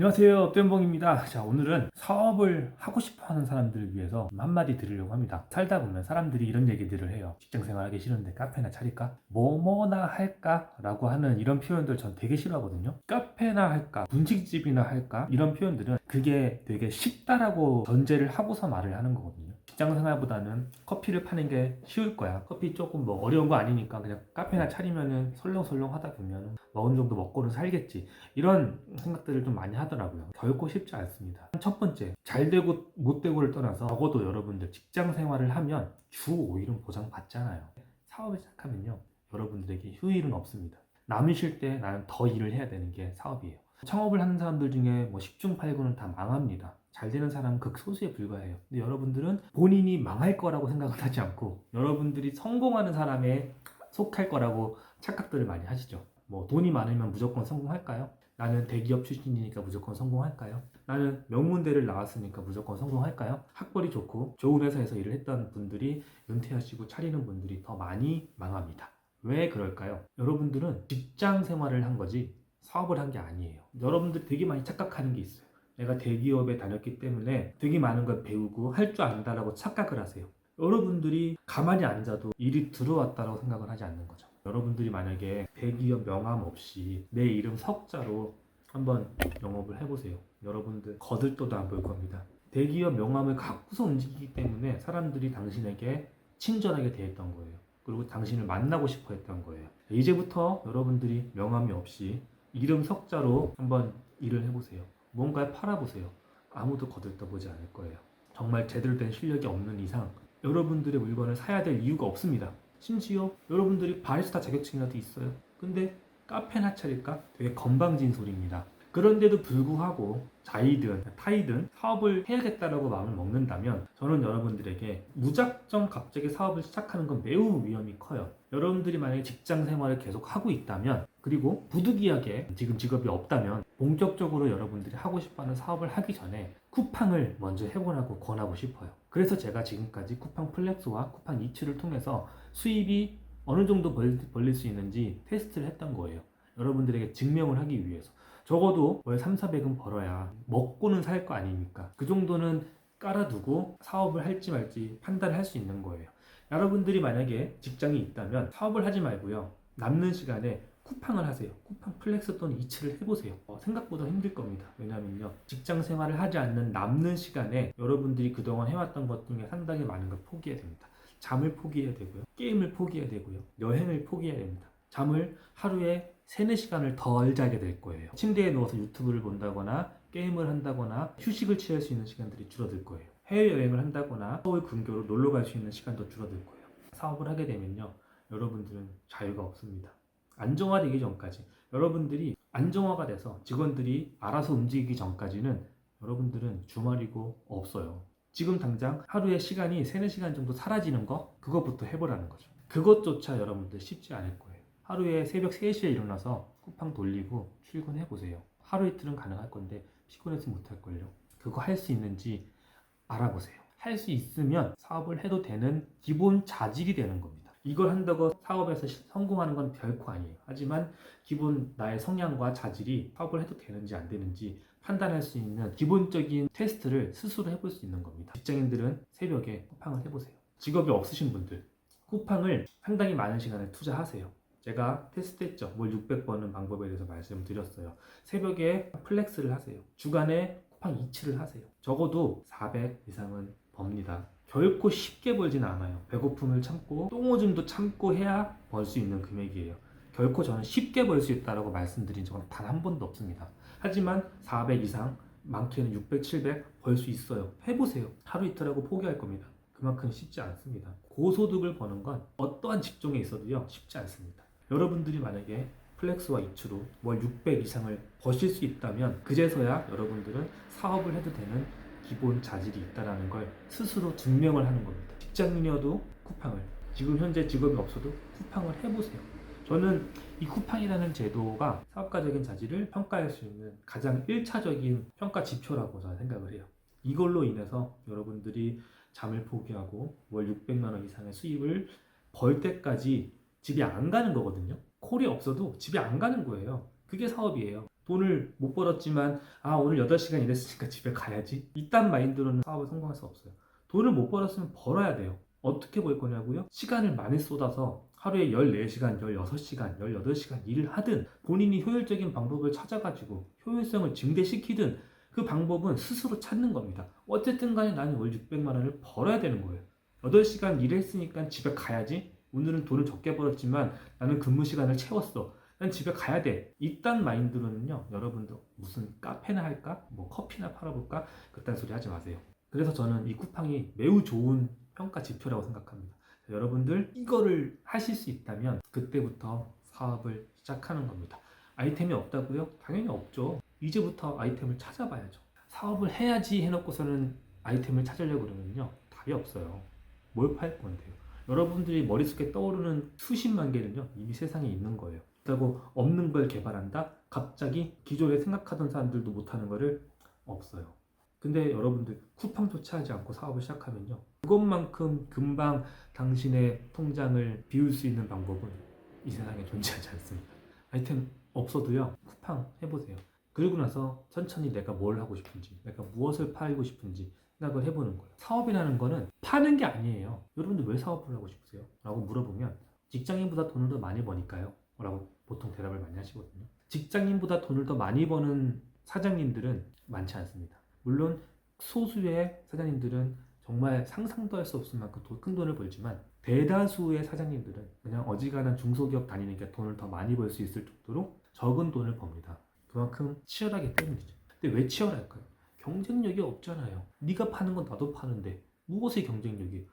안녕하세요, 업된봉입니다. 자, 오늘은 사업을 하고 싶어 하는 사람들을 위해서 한마디 드리려고 합니다. 살다 보면 사람들이 이런 얘기들을 해요. 직장 생활하기 싫은데 카페나 차릴까? 뭐뭐나 할까? 라고 하는 이런 표현들 전 되게 싫어하거든요. 카페나 할까? 분식집이나 할까? 이런 표현들은 그게 되게 쉽다라고 전제를 하고서 말을 하는 거거든요. 직장 생활보다는 커피를 파는 게 쉬울 거야. 커피 조금 뭐 어려운 거 아니니까 그냥 카페나 차리면은 설렁설렁 하다 보면 어느 정도 먹고는 살겠지. 이런 생각들을 좀 많이 하더라고요. 결코 쉽지 않습니다. 첫 번째, 잘 되고 못 되고를 떠나서 적어도 여러분들 직장 생활을 하면 주 5일은 보장받잖아요. 사업을 시작하면요, 여러분들에게 휴일은 없습니다. 남이 쉴 때 나는 더 일을 해야 되는 게 사업이에요. 창업을 하는 사람들 중에 뭐 10중 8구는 다 망합니다. 잘 되는 사람은 극소수에 불과해요. 근데 여러분들은 본인이 망할 거라고 생각을 하지 않고 여러분들이 성공하는 사람에 속할 거라고 착각들을 많이 하시죠. 뭐 돈이 많으면 무조건 성공할까요? 나는 대기업 출신이니까 무조건 성공할까요? 나는 명문대를 나왔으니까 무조건 성공할까요? 학벌이 좋고 좋은 회사에서 일을 했던 분들이 은퇴하시고 차리는 분들이 더 많이 망합니다. 왜 그럴까요? 여러분들은 직장 생활을 한 거지 사업을 한 게 아니에요. 여러분들 되게 많이 착각하는 게 있어요. 내가 대기업에 다녔기 때문에 되게 많은 걸 배우고 할 줄 안다라고 착각을 하세요. 여러분들이 가만히 앉아도 일이 들어왔다고 생각을 하지 않는 거죠. 여러분들이 만약에 대기업 명함 없이 내 이름 석자로 한번 영업을 해보세요. 여러분들 거들떠도 안 보일 겁니다. 대기업 명함을 갖고서 움직이기 때문에 사람들이 당신에게 친절하게 대했던 거예요. 그리고 당신을 만나고 싶어 했던 거예요. 이제부터 여러분들이 명함이 없이 이름 석자로 한번 일을 해보세요. 뭔가를 팔아보세요. 아무도 거들떠보지 않을 거예요. 정말 제대로 된 실력이 없는 이상 여러분들의 물건을 사야 될 이유가 없습니다. 심지어 여러분들이 바리스타 자격증이라도 있어요. 근데 카페나 차릴까? 되게 건방진 소리입니다. 그런데도 불구하고 자이든 타이든 사업을 해야겠다라고 마음을 먹는다면 저는 여러분들에게 무작정 갑자기 사업을 시작하는 건 매우 위험이 커요. 여러분들이 만약에 직장 생활을 계속 하고 있다면 그리고 부득이하게 지금 직업이 없다면 본격적으로 여러분들이 하고 싶어하는 사업을 하기 전에 쿠팡을 먼저 해보라고 권하고 싶어요. 그래서 제가 지금까지 쿠팡 플렉스와 쿠팡 이츠를 통해서 수입이 어느 정도 벌릴 수 있는지 테스트를 했던 거예요. 여러분들에게 증명을 하기 위해서. 적어도 월 3, 400은 벌어야 먹고는 살 거 아닙니까? 그 정도는 깔아두고 사업을 할지 말지 판단할 수 있는 거예요. 여러분들이 만약에 직장이 있다면 사업을 하지 말고요. 남는 시간에 쿠팡을 하세요. 쿠팡 플렉스 또는 이츠를 해보세요. 생각보다 힘들 겁니다. 왜냐면요, 직장 생활을 하지 않는 남는 시간에 여러분들이 그동안 해왔던 것 중에 상당히 많은 걸 포기해야 됩니다. 잠을 포기해야 되고요. 게임을 포기해야 되고요. 여행을 포기해야 됩니다. 잠을 하루에 3, 4시간을 덜 자게 될 거예요. 침대에 누워서 유튜브를 본다거나 게임을 한다거나 휴식을 취할 수 있는 시간들이 줄어들 거예요. 해외여행을 한다거나 서울 근교로 놀러 갈 수 있는 시간도 줄어들 거예요. 사업을 하게 되면요, 여러분들은 자유가 없습니다. 안정화되기 전까지, 여러분들이 안정화가 돼서 직원들이 알아서 움직이기 전까지는 여러분들은 주말이고 없어요. 지금 당장 하루에 시간이 3, 4시간 정도 사라지는 거, 그것부터 해보라는 거죠. 그것조차 여러분들 쉽지 않을 거예요. 하루에 새벽 3시에 일어나서 쿠팡 돌리고 출근해보세요. 하루 이틀은 가능할 건데 피곤해서 못할걸요. 그거 할 수 있는지 알아보세요. 할 수 있으면 사업을 해도 되는 기본 자질이 되는 겁니다. 이걸 한다고 사업에서 성공하는 건 결코 아니에요. 하지만 기본 나의 성향과 자질이 사업을 해도 되는지 안 되는지 판단할 수 있는 기본적인 테스트를 스스로 해볼 수 있는 겁니다. 직장인들은 새벽에 쿠팡을 해보세요. 직업이 없으신 분들, 쿠팡을 상당히 많은 시간을 투자하세요. 제가 테스트했죠. 월 600번은 방법에 대해서 말씀드렸어요. 새벽에 플렉스를 하세요. 주간에 쿠팡 이치를 하세요. 적어도 400 이상은 법니다. 결코 쉽게 벌진 않아요. 배고픔을 참고 똥오줌도 참고 해야 벌 수 있는 금액이에요. 결코 저는 쉽게 벌 수 있다고 말씀드린 적은 단 한 번도 없습니다. 하지만 400 이상, 많게는 600, 700 벌 수 있어요. 해보세요. 하루 이틀하고 포기할 겁니다. 그만큼 쉽지 않습니다. 고소득을 버는 건 어떠한 직종에 있어도요, 쉽지 않습니다. 여러분들이 만약에 플렉스와 이츠로 월 600 이상을 버실 수 있다면 그제서야 여러분들은 사업을 해도 되는 기본 자질이 있다는 걸 스스로 증명을 하는 겁니다. 직장인이어도 쿠팡을, 지금 현재 직업이 없어도 쿠팡을 해보세요. 저는 이 쿠팡이라는 제도가 사업가적인 자질을 평가할 수 있는 가장 1차적인 평가 지표라고 저는 생각을 해요. 이걸로 인해서 여러분들이 잠을 포기하고 월 600만 원 이상의 수입을 벌 때까지 집에 안 가는 거거든요. 콜이 없어도 집에 안 가는 거예요. 그게 사업이에요. 돈을 못 벌었지만 오늘 8시간 일했으니까 집에 가야지. 이딴 마인드로는 사업에 성공할 수 없어요. 돈을 못 벌었으면 벌어야 돼요. 어떻게 벌 거냐고요? 시간을 많이 쏟아서 하루에 14시간, 16시간, 18시간 일을 하든 본인이 효율적인 방법을 찾아가지고 효율성을 증대시키든 그 방법은 스스로 찾는 겁니다. 어쨌든 간에 나는 월 600만 원을 벌어야 되는 거예요. 8시간 일을 했으니까 집에 가야지. 오늘은 돈을 적게 벌었지만 나는 근무 시간을 채웠어. 난 집에 가야 돼. 이딴 마인드로는요, 여러분들 무슨 카페나 할까? 뭐 커피나 팔아볼까? 그딴 소리 하지 마세요. 그래서 저는 이 쿠팡이 매우 좋은 평가 지표라고 생각합니다. 여러분들 이거를 하실 수 있다면 그때부터 사업을 시작하는 겁니다. 아이템이 없다고요? 당연히 없죠. 이제부터 아이템을 찾아봐야죠. 사업을 해야지 해놓고서는 아이템을 찾으려고 그러면요, 답이 없어요. 뭘 팔 건데요? 여러분들이 머릿속에 떠오르는 수십만 개는요, 이미 세상에 있는 거예요. 그렇다고 없는 걸 개발한다? 갑자기 기존에 생각하던 사람들도 못하는 거를 없어요. 근데 여러분들 쿠팡조차 하지 않고 사업을 시작하면요, 그것만큼 금방 당신의 통장을 비울 수 있는 방법은 이 세상에 존재하지 않습니다. 아이템 없어도요, 쿠팡 해보세요. 그리고 나서 천천히 내가 뭘 하고 싶은지, 내가 무엇을 팔고 싶은지 생각을 해보는 거예요. 사업이라는 거는 파는 게 아니에요. 여러분들 왜 사업을 하고 싶으세요? 라고 물어보면 직장인보다 돈을 더 많이 버니까요 라고 보통 대답을 많이 하시거든요. 직장인보다 돈을 더 많이 버는 사장님들은 많지 않습니다. 물론 소수의 사장님들은 정말 상상도 할 수 없을 만큼 큰 돈을 벌지만 대다수의 사장님들은 그냥 어지간한 중소기업 다니니까 돈을 더 많이 벌 수 있을 정도로 적은 돈을 법니다. 그만큼 치열하기 때문이죠. 근데 왜 치열할까요? 경쟁력이 없잖아요. 네가 파는 건 나도 파는데 무엇의 경쟁력이?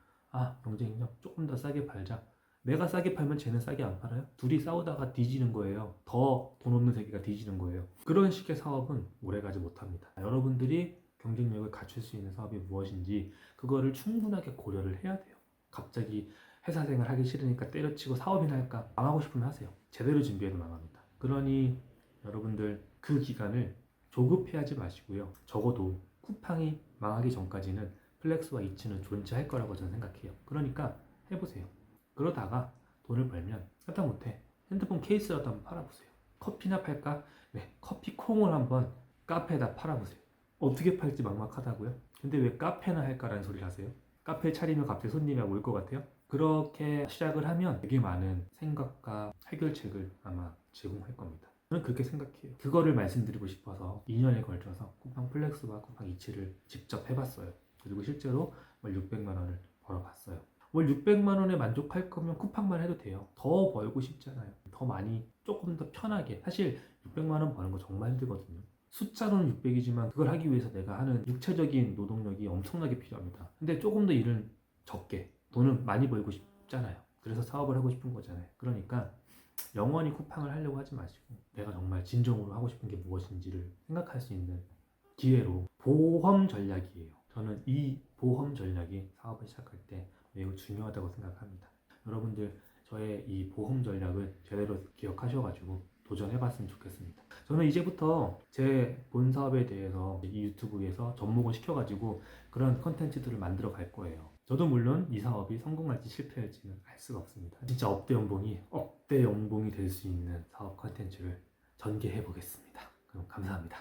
경쟁력 조금 더 싸게 팔자. 내가 싸게 팔면 쟤는 싸게 안 팔아요? 둘이 싸우다가 뒤지는 거예요. 더 돈 없는 세계가 뒤지는 거예요. 그런 식의 사업은 오래가지 못합니다. 여러분들이 경쟁력을 갖출 수 있는 사업이 무엇인지 그거를 충분하게 고려를 해야 돼요. 갑자기 회사 생활 하기 싫으니까 때려치고 사업이나 할까? 망하고 싶으면 하세요. 제대로 준비해도 망합니다. 그러니 여러분들 그 기간을 조급해하지 마시고요. 적어도 쿠팡이 망하기 전까지는 플렉스와 이츠는 존재할 거라고 저는 생각해요. 그러니까 해보세요. 그러다가 돈을 벌면 하다못해 핸드폰 케이스라도 한번 팔아보세요. 커피나 팔까? 네, 커피 콩을 한번 카페에다 팔아보세요. 어떻게 팔지 막막하다고요? 근데 왜 카페나 할까라는 소리를 하세요? 카페 차리면 갑자기 손님이 올 것 같아요? 그렇게 시작을 하면 되게 많은 생각과 해결책을 아마 제공할 겁니다. 저는 그렇게 생각해요. 그거를 말씀드리고 싶어서 2년에 걸쳐서 쿠팡 플렉스와 쿠팡 이츠를 직접 해봤어요. 그리고 실제로 월 600만 원을 벌어봤어요. 월 600만 원에 만족할 거면 쿠팡만 해도 돼요. 더 벌고 싶잖아요. 더 많이, 조금 더 편하게. 사실 600만 원 버는 거 정말 힘들거든요. 숫자로는 600이지만 그걸 하기 위해서 내가 하는 육체적인 노동력이 엄청나게 필요합니다. 근데 조금 더 일은 적게, 돈을 많이 벌고 싶잖아요. 그래서 사업을 하고 싶은 거잖아요. 그러니까 영원히 쿠팡을 하려고 하지 마시고 내가 정말 진정으로 하고 싶은 게 무엇인지를 생각할 수 있는 기회로 보험 전략이에요. 저는 이 보험 전략이 사업을 시작할 때 매우 중요하다고 생각합니다. 여러분들 저의 이 보험 전략을 제대로 기억하셔가지고 도전해봤으면 좋겠습니다. 저는 이제부터 제 본 사업에 대해서 이 유튜브에서 접목을 시켜가지고 그런 컨텐츠들을 만들어 갈 거예요. 저도 물론 이 사업이 성공할지 실패할지는 알 수가 없습니다. 진짜 억대 연봉이 될 수 있는 사업 컨텐츠를 전개해 보겠습니다. 그럼 감사합니다.